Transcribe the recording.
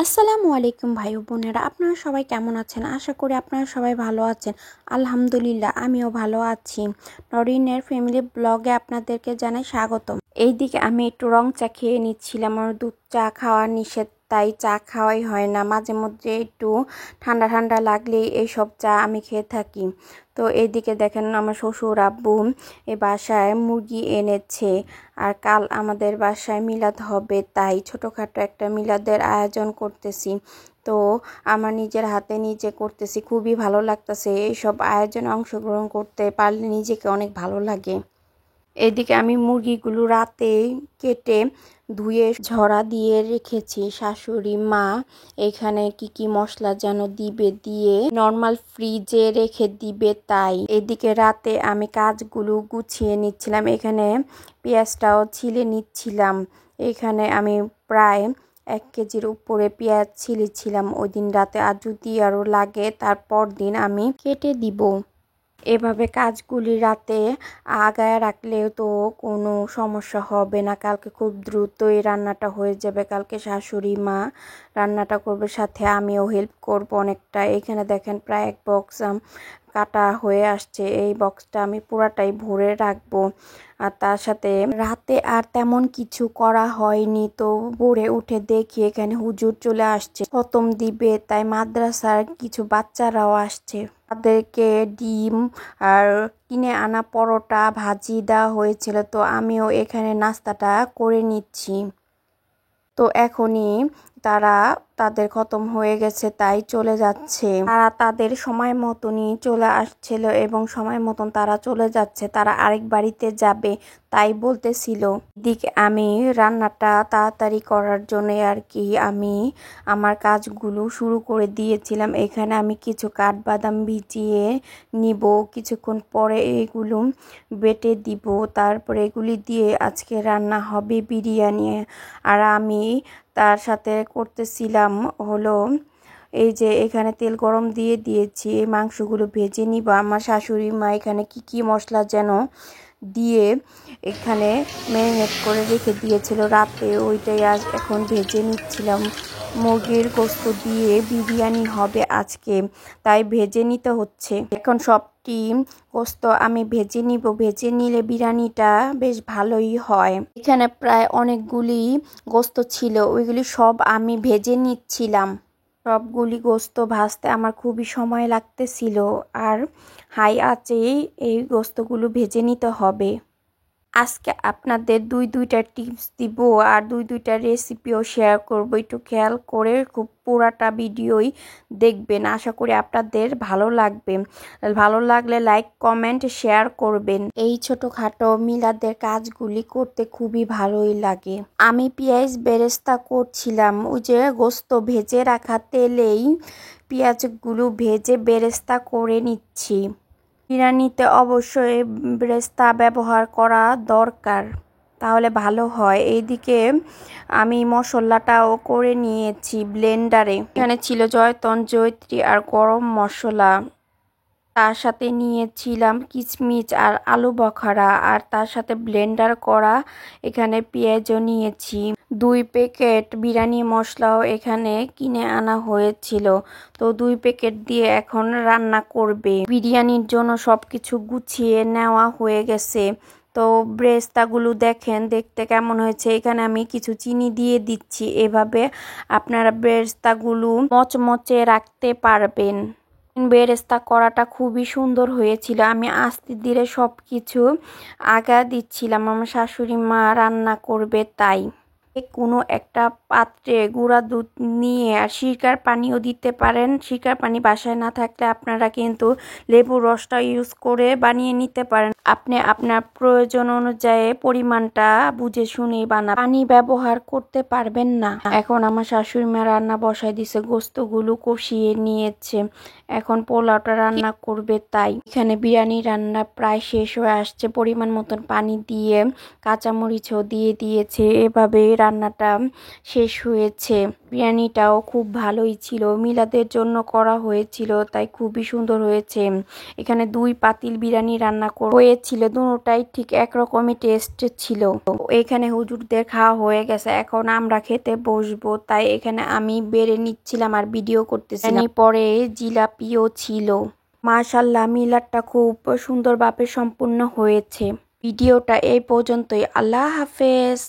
আসসালামু আলাইকুম ভাই ও বোনেরা, আপনারা সবাই কেমন আছেন? আশা করি আপনারা সবাই ভালো আছেন। আলহামদুলিল্লাহ, আমিও ভালো আছি। নরিনের ফ্যামিলি ব্লগে আপনাদেরকে জানাই স্বাগতম। এইদিকে আমি একটু রং চা খেয়ে নিচ্ছিলাম। আমার দুধ চা খাওয়া নিষেধ, তাই চা খাওয়াই হয় না। মাঝে মধ্যে একটু ঠান্ডা ঠান্ডা লাগলেই এইসব চা আমি খেয়ে থাকি। তো এইদিকে দেখেন, আমার শ্বশুর আব্বু এই বাসায় মুরগি এনেছে। আর কাল আমাদের বাসায় মিলাদ হবে, তাই ছোটোখাটো একটা মিলাদের আয়োজন করতেছি। তো আমার নিজের হাতে নিজে করতেছি, খুবই ভালো লাগতেছে। এইসব আয়োজনে অংশগ্রহণ করতে পারলে নিজেকে অনেক ভালো লাগে। এদিকে আমি মুরগিগুলো রাতে কেটে ধুয়ে ঝরা দিয়ে রেখেছি। শাশুড়ি মা এখানে কি কি মশলা যেন দিবে, দিয়ে নর্মাল ফ্রিজে রেখে দিবে, তাই এদিকে রাতে আমি কাজগুলো গুছিয়ে নিচ্ছিলাম। এখানে পেঁয়াজটাও ছিলে নিচ্ছিলাম। এখানে আমি প্রায় 1 কেজির উপরে পেঁয়াজ ছিলেছিলাম ওই দিন রাতে, আর যদি আরও লাগে তারপর দিন আমি কেটে দিব। এভাবে কাজগুলি রাতে আগায় রাখলেও তো কোনো সমস্যা হবে না। কালকে খুব দ্রুতই রান্নাটা হয়ে যাবে। কালকে শাশুড়ি মা রান্নাটা করবে, সাথে আমিও হেল্প করব অনেকটা। এখানে দেখেন প্রায় 1 বক্স কাটা হয়ে আসছে। এই বক্সটা আমি পুরাটাই ভরে রাখবো। আর তার সাথে রাতে আর তেমন কিছু করা হয়নি, তো ভোরে উঠে দেখি এখানে হুজুর চলে আসছে, খতম দিবে। তাই মাদ্রাসার কিছু বাচ্চারাও আসছে, তাদেরকে ডিম আর কিনে আনা পরোটা ভাজি দেওয়া হয়েছিল। তো আমিও এখানে নাস্তাটা করে নিচ্ছি। তো এখনই তারা তাদের খতম হয়ে গেছে, তাই চলে যাচ্ছে। তারা তাদের সময় মতনই চলে আসছিল এবং সময় মতন তারা চলে যাচ্ছে। তারা আরেক বাড়িতে যাবে, তাই বলতেছিল। এদিকে আমি রান্নাটা তাড়াতাড়ি করার জন্য আর কি আমি আমার কাজগুলো শুরু করে দিয়েছিলাম। এখানে আমি কিছু কাঠবাদাম ভিজিয়ে নিব, কিছুক্ষণ পরে এগুলো বেটে দিব। তারপরে এগুলি দিয়ে আজকে রান্না হবে বিরিয়ানি। আর আমি তার সাথে করতেছিলাম হলো এই যে এখানে তেল গরম দিয়ে দিয়েছি, এই মাংসগুলো ভেজে নিব। আমার শাশুড়ি মা এখানে কি কি মশলা যেন দিয়ে এখানে ম্যারিনেট করে রেখে দিয়েছিল রাতে, ওইটাই আজ এখন ভেজে নিচ্ছিলাম। মুরগির গোস্ত দিয়ে বিরিয়ানি হবে আজকে, তাই ভেজে নিতে হচ্ছে। এখন সবটি গোস্ত আমি ভেজে নিব। ভেজে নিলে বিরিয়ানিটা বেশ ভালোই হয়। এখানে প্রায় অনেকগুলি গোস্ত ছিল, ওইগুলি সব আমি ভেজে নিচ্ছিলাম। সবগুলি গোস্ত ভাজতে আমার খুবই সময় লাগতেছিল, আর হাই আঁচেই এই গোস্তগুলো ভেজে নিতে হবে। আজকে আপনাদের দুইটা টিপস দিব আর দুইটা রেসিপিও শেয়ার করব। একটু খেয়াল করে খুব পুরাটা ভিডিওই দেখবেন, আশা করি আপনাদের ভালো লাগবে। ভালো লাগলে লাইক কমেন্ট শেয়ার করবেন। এই ছোটোখাটো মিলাদের কাজগুলি করতে খুবই ভালোই লাগে। আমি পেঁয়াজ বেরেস্তা করছিলাম, ওই যে গোস্ত ভেজে রাখা তেলেই পেঁয়াজগুলো ভেজে বেরেস্তা করে নিচ্ছি। বিরিয়ানিতে অবশ্যই বেরেস্তা ব্যবহার করা দরকার, তাহলে ভালো হয়। এইদিকে আমি মশলাটাও করে নিয়েছি ব্লেন্ডারে। এখানে ছিল জয়ত্রী, জয়িত্রী আর গরম মশলা। তার সাথে নিয়েছিলাম কিশমিশ আর আলু বখরা, আর তার সাথে ব্লেন্ডার করা এখানে পেঁয়াজও নিয়েছি। 2 প্যাকেট বিরিয়ানি মশলাও এখানে কিনে আনা হয়েছিল। তো 2 প্যাকেট দিয়ে এখন রান্না করবে। বিরিয়ানির জন্য সবকিছু গুছিয়ে নেওয়া হয়ে গেছে। তো ব্রেস্তাগুলো দেখেন দেখতে কেমন হয়েছে। এখানে আমি কিছু চিনি দিয়ে দিচ্ছি, এভাবে আপনারা ব্রেস্তাগুলো মচমচে রাখতে পারবেন। বেরেস্তা করাটা খুবই সুন্দর হয়েছিল। আমি আস্তে ধীরে সব কিছু আগা দিচ্ছিলাম, আমার শাশুড়ি মা রান্না করবে তাই। কোনো একটা পাত্রে গুঁড়া দুধ নিয়ে আর সিরকার পানিও দিতে পারেন। সিরকার পানি বাসায় না থাকলে আপনারা কিন্তু লেবুর রসটা ইউজ করে বানিয়ে নিতে পারেন। আপনি আপনার প্রয়োজন অনুযায়ী পরিমাণটা বুঝে শুনে বানান, পানি ব্যবহার করতে পারবেন না। এখন আমার শাশুড়ি মা রান্না বসায় দিছে, গোস্তগুলো কষিয়ে নিয়েছে, এখন পোলাওটা রান্না করবে তাই। এখানে বিরিয়ানি রান্না প্রায় শেষ হয়ে আসছে। পরিমাণ মতন পানি দিয়ে কাঁচামরিচও দিয়ে দিয়েছে। এভাবে রান্নাটা শেষ হয়েছে। বিরিয়ানিটাও খুব ভালোই ছিল, মিলাদের জন্য করা হয়েছিল, তাই খুবই সুন্দর হয়েছে। এখানে 2 পাতিল বিরিয়ানি রান্না হয়েছিল, দুটোটাই ঠিক একরকমই টেস্ট ছিল। এখানে হুজুরদের খাওয়া হয়ে গেছে, এখন আমরা খেতে বসবো, তাই এখানে আমি বেড়ে নিচ্ছিলাম আর ভিডিও করতেছিলাম। পরে জিলাপিও ছিল। মাশাআল্লাহ, মিলাদটা খুব সুন্দরভাবে সম্পূর্ণ হয়েছে। ভিডিওটা এই পর্যন্তই। আল্লাহ হাফেজ।